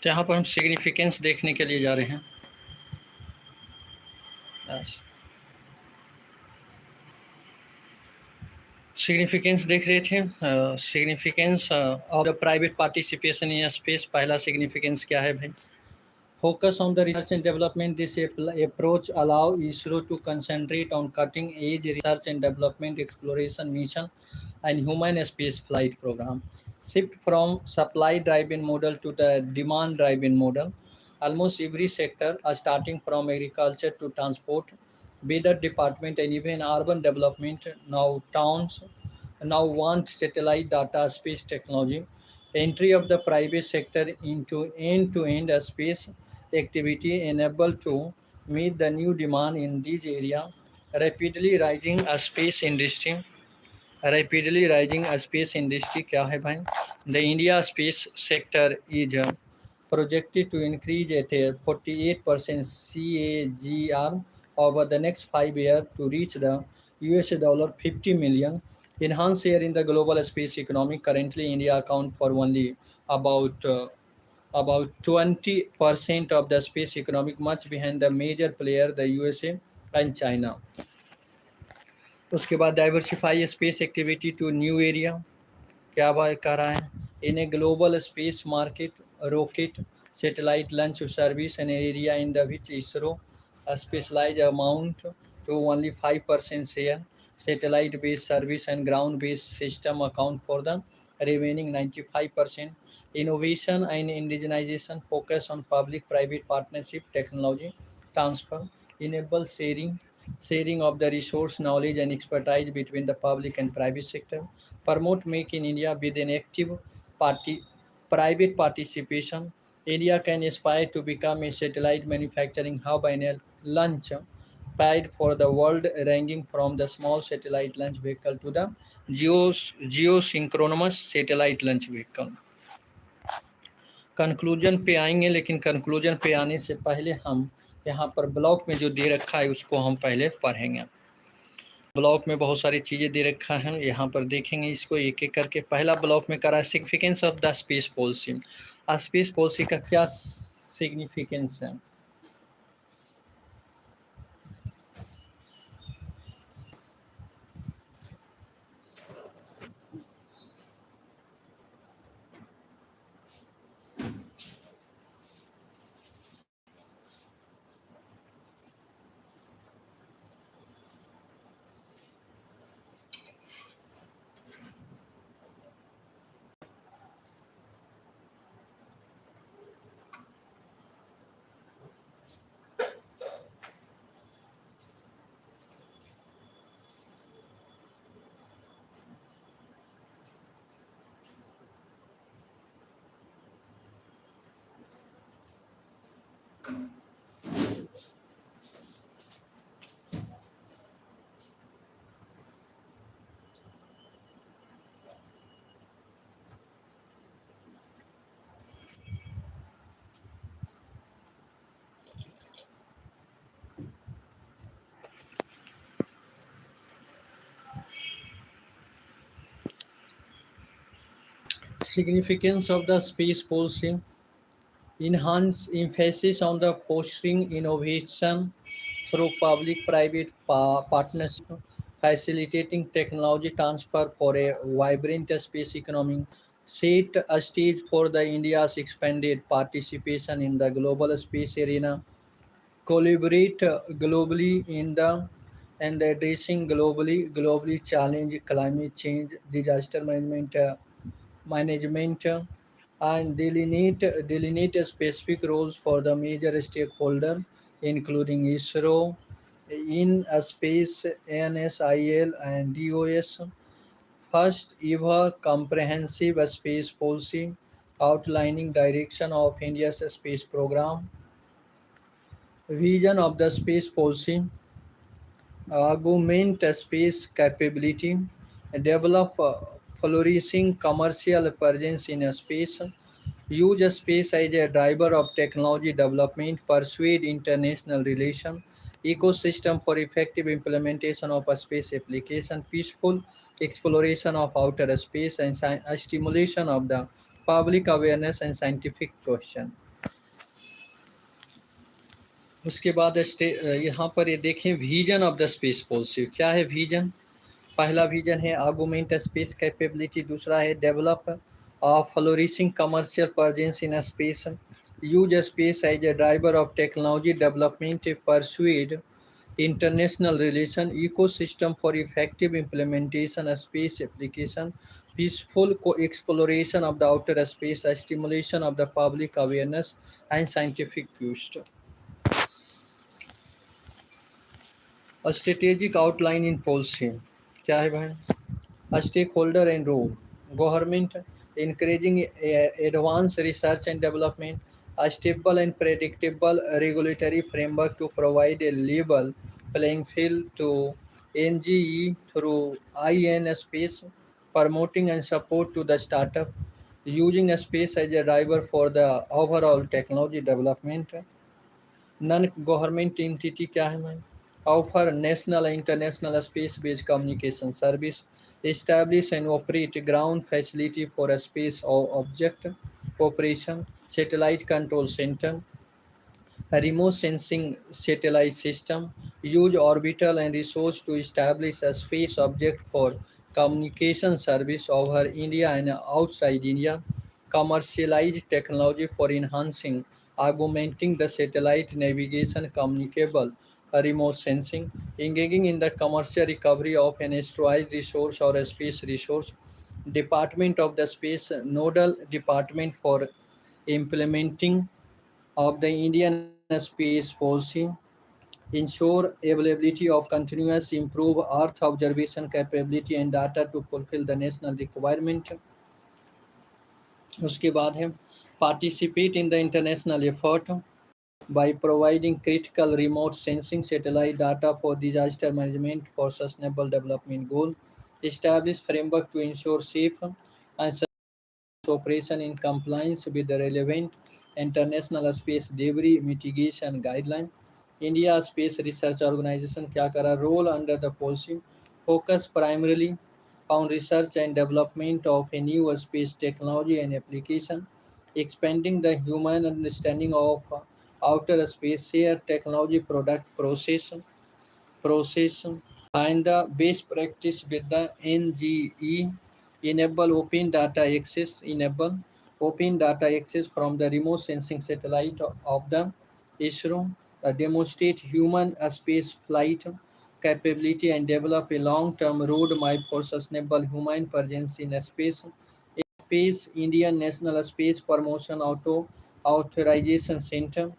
तो यहाँ पर हम सिग्निफिकेंस देखने के लिए जा रहे हैं। सिग्निफिकेंस देख रहे थे। Significance of the private participation in space. पहला सिग्निफिकेंस क्या है भाई? Focus on the research and development. This approach allows ISRO to concentrate on cutting-edge research and development, exploration mission, and human space flight program. Shift from supply-driven model to the demand-driven model. Almost every sector, starting from agriculture to transport, weather department, and even urban development, now want satellite data space technology. Entry of the private sector into end-to-end space activity enabled to meet the new demand in this area. Rapidly rising space industry. Rapidly rising space industry क्या है भाई? The India space sector is projected to increase at a 48% CAGR over the next 5 years to reach the US $50 million. Enhanced share in the global space economy. Currently, India accounts for only about 20% of the space economic, much behind the major player, the USA and China. उसके बाद diversify space activity to new area. क्या बात कर रहा है? In a global space market, rocket satellite launch service, an area in the which ISRO specialize amount to only 5% share. Satellite-based service and ground-based system account for the remaining 95%. Innovation and indigenization focus on public-private partnership, technology transfer, enable sharing of the resource, knowledge, and expertise between the public and private sector. Promote Make in India with an active party private participation. India can aspire to become a satellite manufacturing hub and a launch pad for the world, ranging from the small satellite launch vehicle to the geosynchronous satellite launch vehicle. Conclusion पे आएंगे, लेकिन conclusion पे आने से पहले हम यहाँ पर ब्लॉक में जो दे रखा है उसको हम पहले पढ़ेंगे। ब्लॉक में बहुत सारी चीज़ें दे रखा है, यहाँ पर देखेंगे इसको एक एक करके। पहला ब्लॉक में करा significance of the space policy. Space policy का क्या सिग्निफिकेंस है? Significance of the space policy: enhance emphasis on the fostering innovation through public-private partnership, facilitating technology transfer for a vibrant space economy, set a stage for the India's expanded participation in the global space arena, collaborate globally in the and addressing globally challenge climate change, disaster management, and delineate specific roles for the major stakeholder, including ISRO, in a space, NSIL, and DOS. First ever comprehensive space policy outlining direction of India's space program, vision of the space policy, augment space capability, develop flourishing commercial presence in space, use space as a driver of technology development, persuade international relations, ecosystem for effective implementation of a space application, peaceful exploration of outer space, and stimulation of the public awareness and scientific question. उसके बाद यहाँ पर ये देखें vision of the space policy क्या है vision. पहला vision है आर्गुमेंट स्पेस कैपेबिलिटी, दूसरा है develop flourishing commercial presence in space, use space as a driver of technology development, persuade international relation ecosystem for effective implementation space application, peaceful exploration of the outer space, stimulation of the public awareness and scientific boost. A strategic outline in policy क्या है भाई। A stakeholder and role. Government encouraging advanced research and development, a stable and predictable regulatory framework to provide a level playing field to NGE through IN space, promoting and support to the startup, using a space as a driver for the overall technology development. Non-government entity क्या है ma'am. Offer national and international space-based communication service, establish and operate ground facility for a space or object operation, satellite control center, a remote sensing satellite system, use orbital and resource to establish a space object for communication service over India and outside India, commercialize technology for enhancing, augmenting the satellite navigation communicable remote sensing, engaging in the commercial recovery of an asteroid resource or a space resource, Department of the Space nodal department for implementing of the Indian Space Policy, ensure availability of continuous improve Earth observation capability and data to fulfill the national requirement. उसके बाद है participate in the international effort by providing critical remote sensing satellite data for disaster management for sustainable development goal, establish framework to ensure safe and operation in compliance with the relevant international space debris mitigation guideline. India Space Research Organization क्या करा role under the policy focus primarily on research and development of a new space technology and application, expanding the human understanding of outer space, share technology product process and the best practice with the NGE, enable open data access from the remote sensing satellite of the ISRO, demonstrate human space flight capability and develop a long-term roadmap for sustainable human presence in space. Space Indian National Space Promotion Authorization Center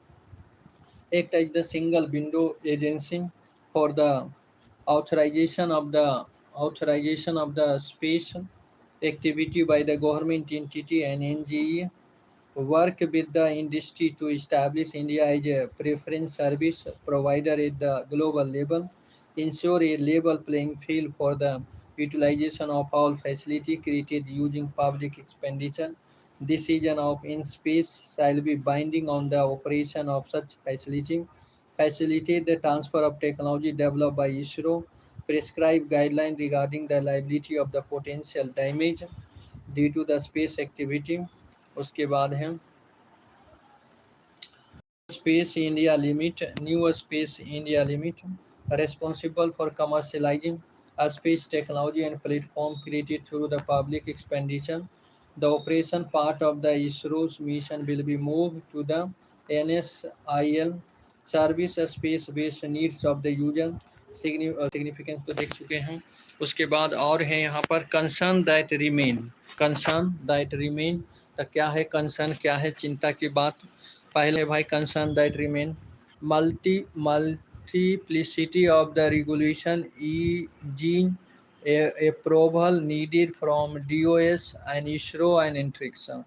act as the single window agency for the authorization of the authorization of the space activity by the government entity and NGE, work with the industry to establish India as a preference service provider at the global level, ensure a level playing field for the utilization of all facility created using public expenditure. Decision of in space shall be binding on the operation of such facility. Facilitate the transfer of technology developed by ISRO. Prescribe guidelines regarding the liability of the potential damage due to the space activity. उसके बाद है Space India Limit, New Space India Limit, responsible for commercializing a space technology and platform created through the public expenditure. The operation part of the ISRO's mission will be moved to the NSIL service space-based needs of the user. Significance तो देख चुके हैं। उसके बाद और है यहाँ पर कंसर्न दैट रिमेन तो क्या है कंसर्न, क्या है चिंता की बात। पहले भाई concern that remain multiplicity of the regulation e.g. approval needed from DOS and ISRO and interaction.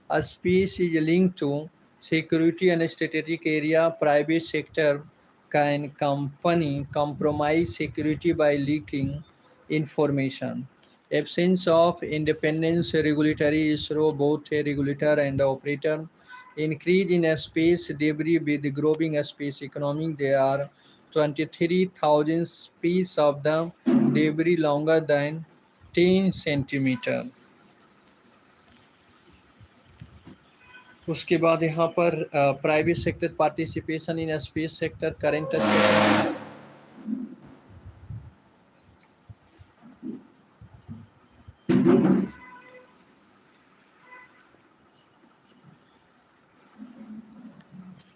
A space is linked to security and strategic area. Private sector can company compromise security by leaking information. Absence of independence regulatory ISRO, both a regulator and the operator. Increase in space debris with growing space economy. There are 23,000 pieces of the debris longer than 10 centimeter. उसके बाद यहाँ पर private sector participation in space sector current status.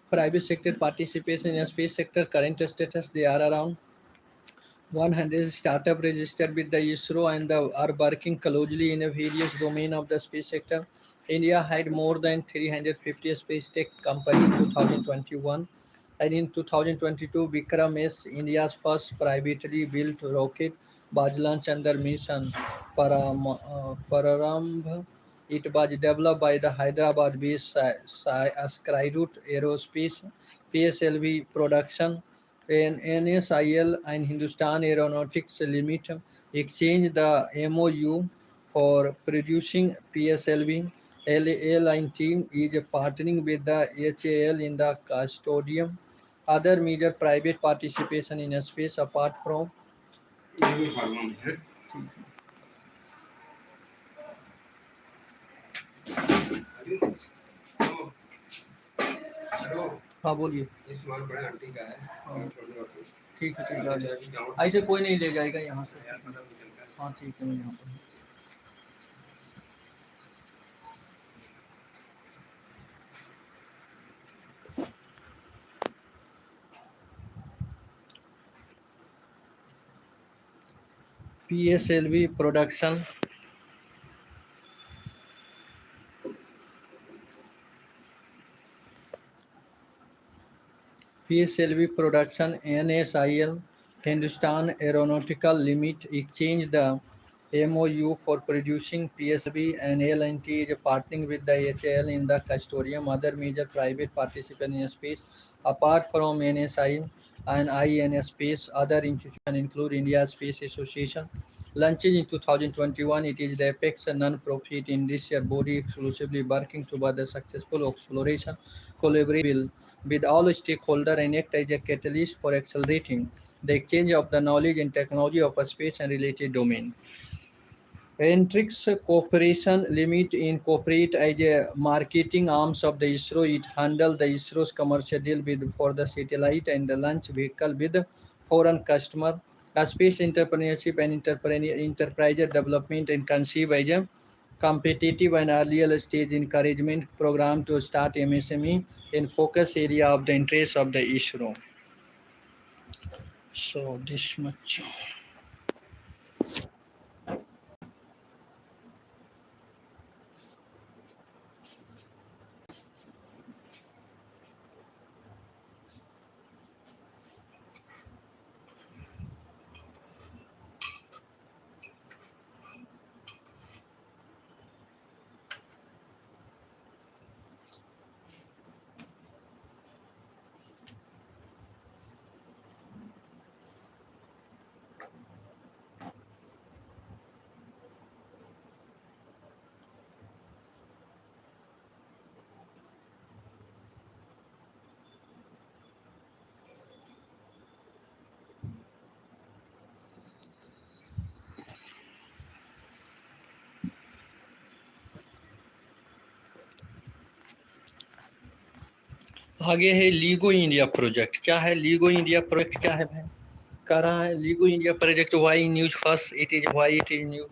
Private sector participation in space sector current status, they are around 100 startup registered with the ISRO and are working closely in a various domain of the space sector. India had more than 350 space tech companies in 2021, and in 2022, Vikram is India's first privately built rocket was launched under mission Pararambh. It was developed by the Hyderabad-based Skyroot Aerospace PSLV production. NSIL and Hindustan Aeronautics Limited exchanged the MOU for producing PSLV. Airline team is partnering with the HAL in the custodian. Other major private participation in space apart from हाँ बोलिए। ये सामान बड़ा aunty का है। हाँ ठीक है ठीक है, ऐसे कोई नहीं ले जाएगा यहाँ से। हाँ ठीक है, मैं यहाँ पर PSLV production. PSLV production NSIL Hindustan Aeronautical Limited exchanged the MOU for producing PSLV, and LNT is partnering with the HAL in the custodian. Other major private participants in space apart from NSI and IN Space, other institutions include India Space Association. Launched in 2021, it is the apex non-profit industrial body exclusively working toward the successful exploration collaboration with all stakeholders and act as a catalyst for accelerating the exchange of the knowledge and technology of a space and related domain. Entrix Corporation Limit incorporate as a marketing arms of the ISRO. It handled the ISRO's commercial deal with for the satellite and the launch vehicle with foreign customer. A space entrepreneurship and enterprise development and conceive as a competitive and earlier stage encouragement program to start MSME in focus area of the interest of the ISRO. So this much. आगे है LIGO India project. क्या है LIGO India project? क्या है भाई? कर रहा है LIGO India project. Why news first it is why it is new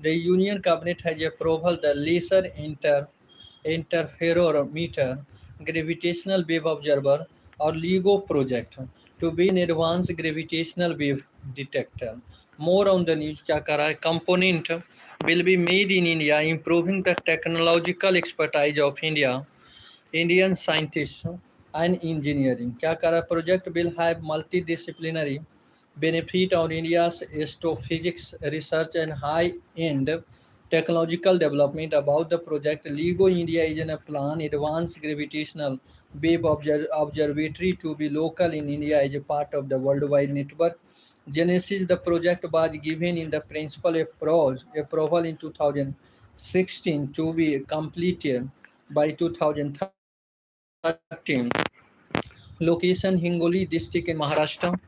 the union cabinet has approval the laser interferometer gravitational wave observer or LIGO project to be an advanced gravitational wave detector. More on the news. क्या कर रहा है? Component will be made in India, improving the technological expertise of Indian scientists and engineering. क्या कर रहा है? Project will have multidisciplinary benefit on India's astrophysics research and high-end technological development. About the project, LIGO India is in a plan advanced gravitational wave observatory to be local in India as a part of the worldwide network. Genesis, the project was given in the principal approval in 2016 to be completed by 2013. Location Hingoli district in Maharashtra.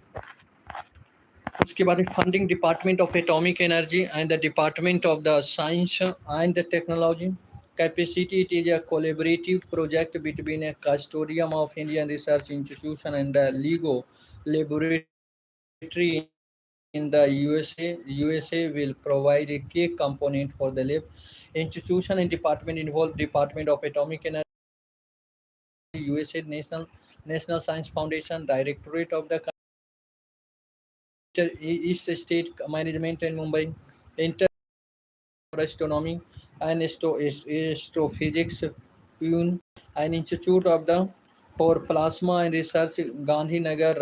उसके बाद funding department of atomic energy and the department of the science and the technology. Capacity, it is a collaborative project between a custodian of Indian Research Institution and the LIGO laboratory in the USA will provide a key component for the lab. Institution and department involved Department of Atomic Energy, USA National Science Foundation, Directorate of the East State Management in Mumbai, for Astronomy and Astrophysics, Pune, and Institute of the for Plasma and Research, Gandhinagar,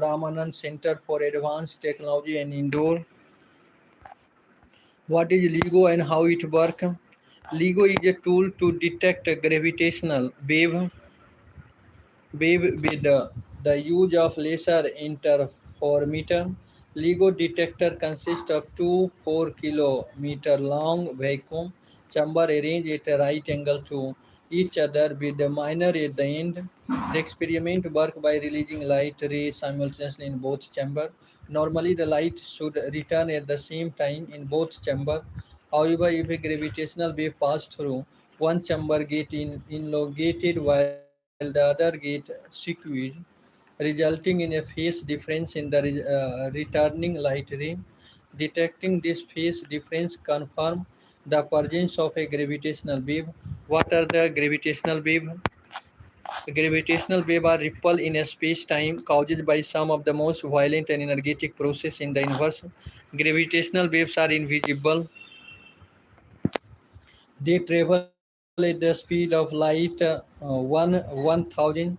Ramanan Center for Advanced Technology and Indoor. What is LIGO and how it works? LIGO is a tool to detect gravitational wave with the use of laser interferometer. LIGO detector consists of two 4 kilometer long vacuum chamber arranged at a right angle to each other with a minor at the end. The experiment works by releasing light rays simultaneously in both chambers. Normally, the light should return at the same time in both chambers. However, if a gravitational wave passes through one chamber, get elongated while the other get squeezed, resulting in a phase difference in the returning light ray. Detecting this phase difference confirms the presence of a gravitational wave. What are the gravitational wave? Gravitational waves are ripple in a space-time caused by some of the most violent and energetic process in the universe. Gravitational waves are invisible. They travel at the speed of light, one thousand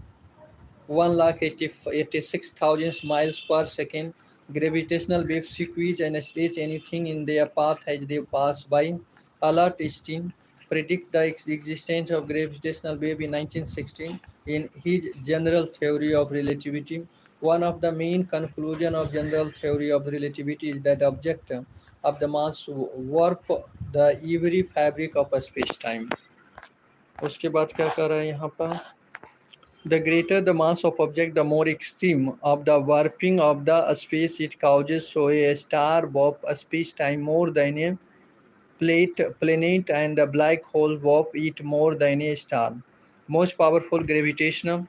1,86,000 miles per second. Gravitational waves squeeze and stretch anything in their path as they pass by. Albert Einstein predicted the existence of gravitational wave in 1916 in his general theory of relativity. One of the main conclusions of general theory of relativity is that object of the mass warp the every fabric of a space-time. उसके बाद क्या कर रहा है यहाँ पर? The greater the mass of object, the more extreme of the warping of the space it causes. So a star warp a space-time more than a planet, and a black hole warp it more than a star. Most powerful gravitational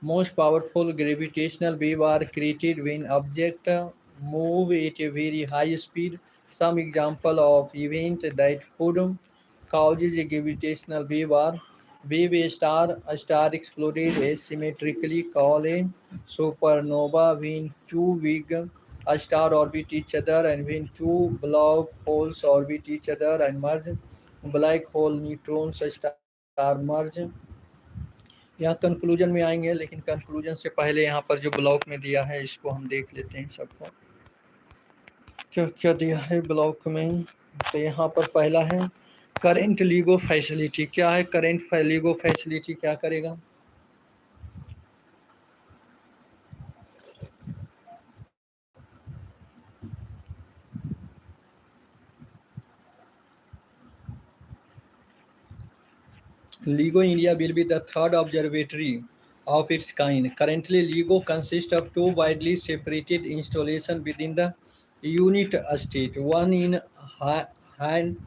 Most powerful gravitational waves are created when objects move at a very high speed. Some example of event that could causes a gravitational wave are wave a star exploded asymmetrically called a supernova when two big a star orbit each other, and when two black holes orbit each other and merge. Black hole neutrons star merge. यहाँ conclusion में आएंगे, लेकिन conclusion से पहले यहाँ पर जो block में दिया है इसको हम देख लेते हैं सबको क्या क्या दिया है ब्लॉक में। तो यहाँ पर पहला है करेंट लीगो फैसिलिटी। क्या है करेंट लीगो फैसिलिटी, क्या करेगा? LIGO India will be the third observatory of its kind. Currently, LIGO consists of two widely separated installations within the unit state, one in Han-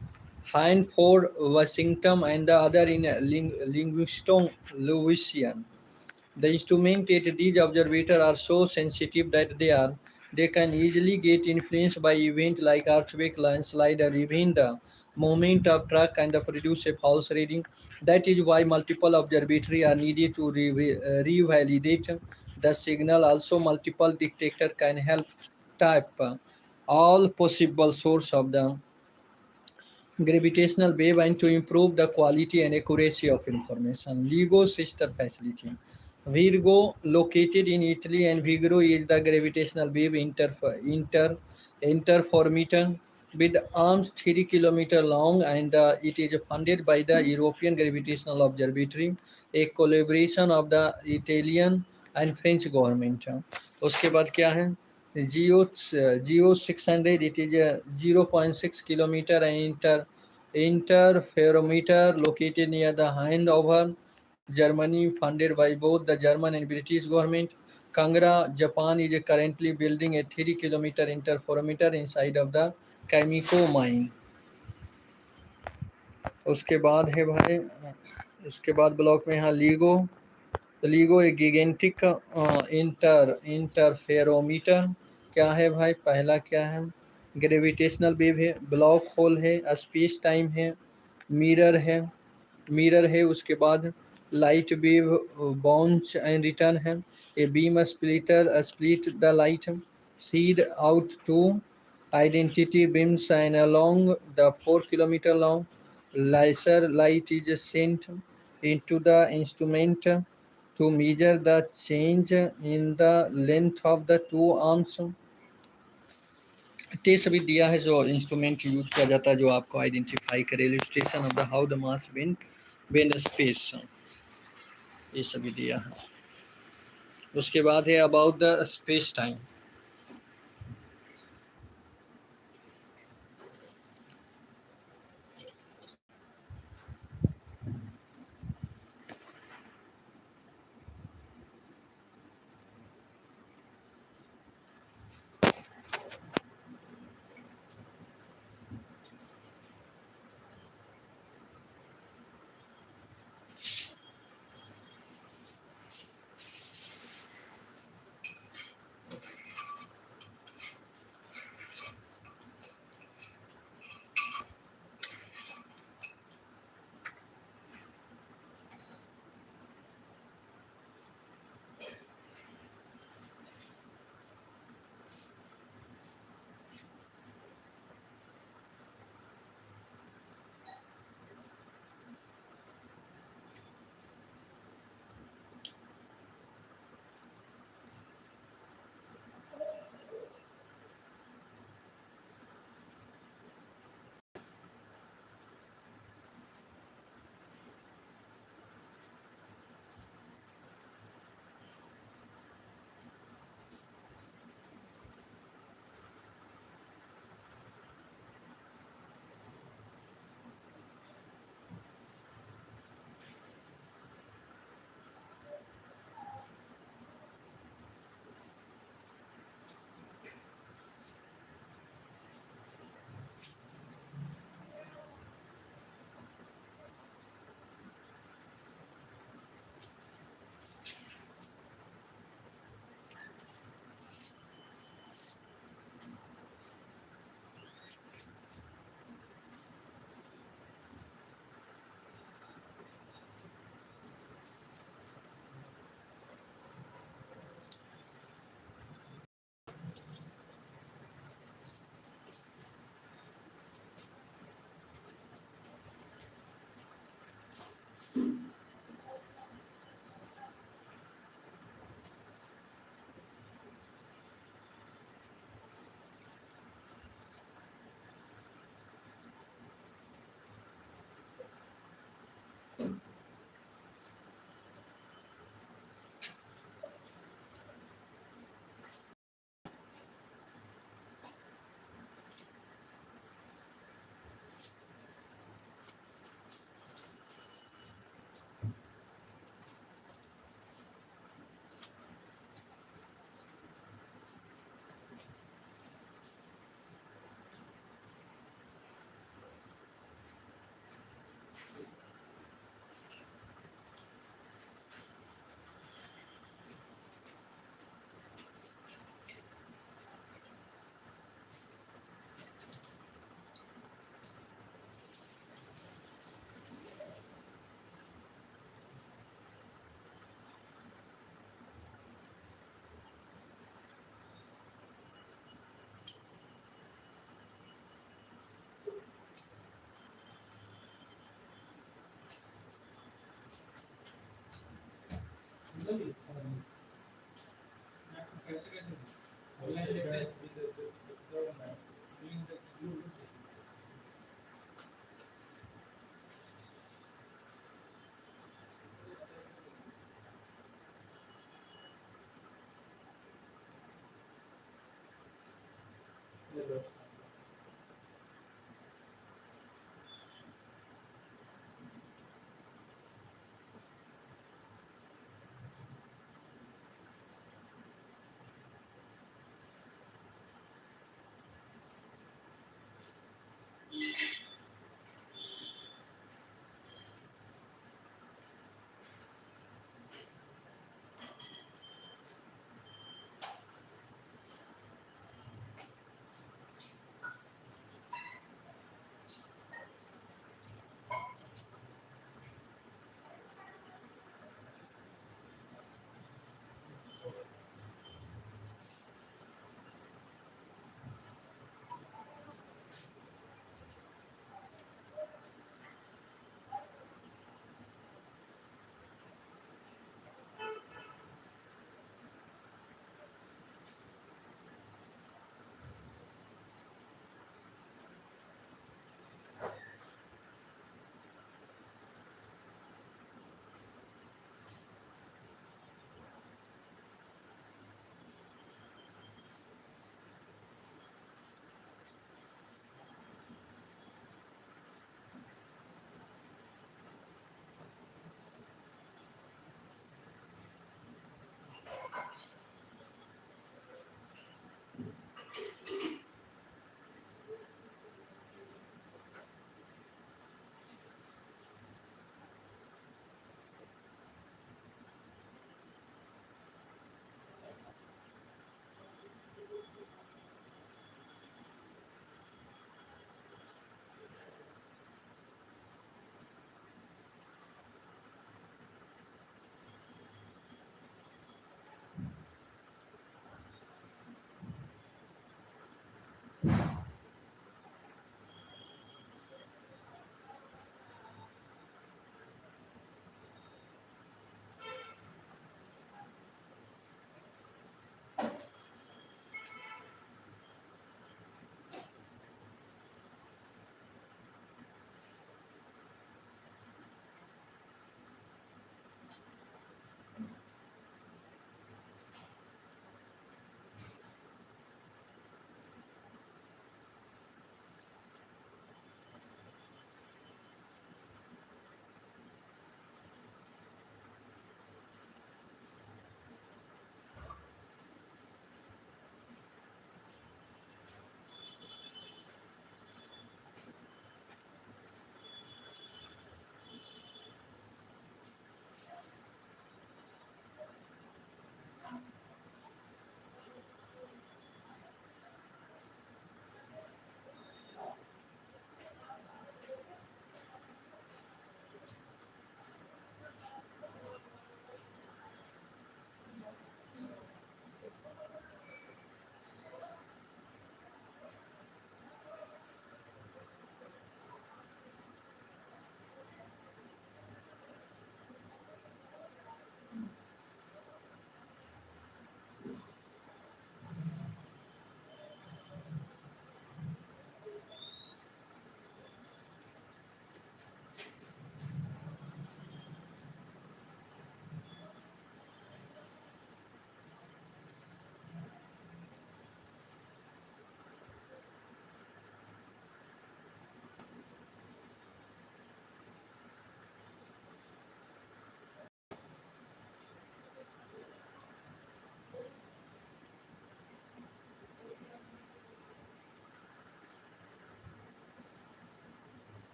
Hanford, Washington, and the other in Livingston, Louisiana. The instruments at these observatories are so sensitive that they can easily get influenced by events like earthquake, landslide, or even the movement of truck and produce a false reading. That is why multiple observatories are needed to revalidate the signal. Also, multiple detectors can help tap all possible source of the gravitational wave and to improve the quality and accuracy of information. LIGO sister facility. Virgo, located in Italy, and Vigoro is the gravitational wave interferometer with arms 3 kilometer long, and it is funded by the European Gravitational Observatory, a collaboration of the Italian and French government. उसके बाद क्या है? Geo 600, it is a 0.6 kilometer and interferometer located near the Hanover, Germany, funded by both the German and British government. Kangra, Japan is currently building a 3 kilometer interferometer inside of the Cameco mine. उसके बाद है भाई, इसके बाद block में यहाँ LIGO, तो LIGO एक गिगेंटिक इंटरफेरोमीटर क्या है भाई, पहला क्या है, ग्रेविटेशनल वेव है, ब्लॉक होल है, स्पेस टाइम है, मिरर है, उसके बाद light wave bounce and return है, a beam splitter split the light, send out two identity beams and along the 4 kilometer long laser light is sent into the instrument to measure the change in the length of the two arms. ते सभी दिया है जो instrument use किया जाता है जो आपको आइडेंटिफाई करे, illustration of the how the mass Ben space, ये सभी दिया है। उसके बाद है अबाउट द स्पेस टाइम।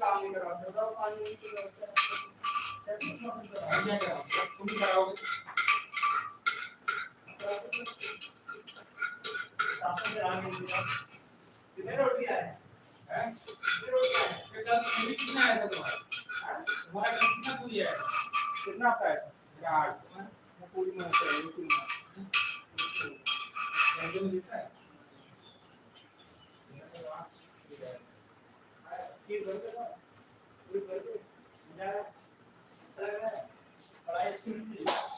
काम नहीं करवाते हो पानी तुम कराओगे कितने रोटी आए हैं कितने रोटी आए हैं कल पूरी कितना आया था तुम्हारा कितना पूरी आया कितना आपका आया था 8 मैं पूरी में चाहिए रोटी में कितना है की भर के पूरी भर के पढ़ाई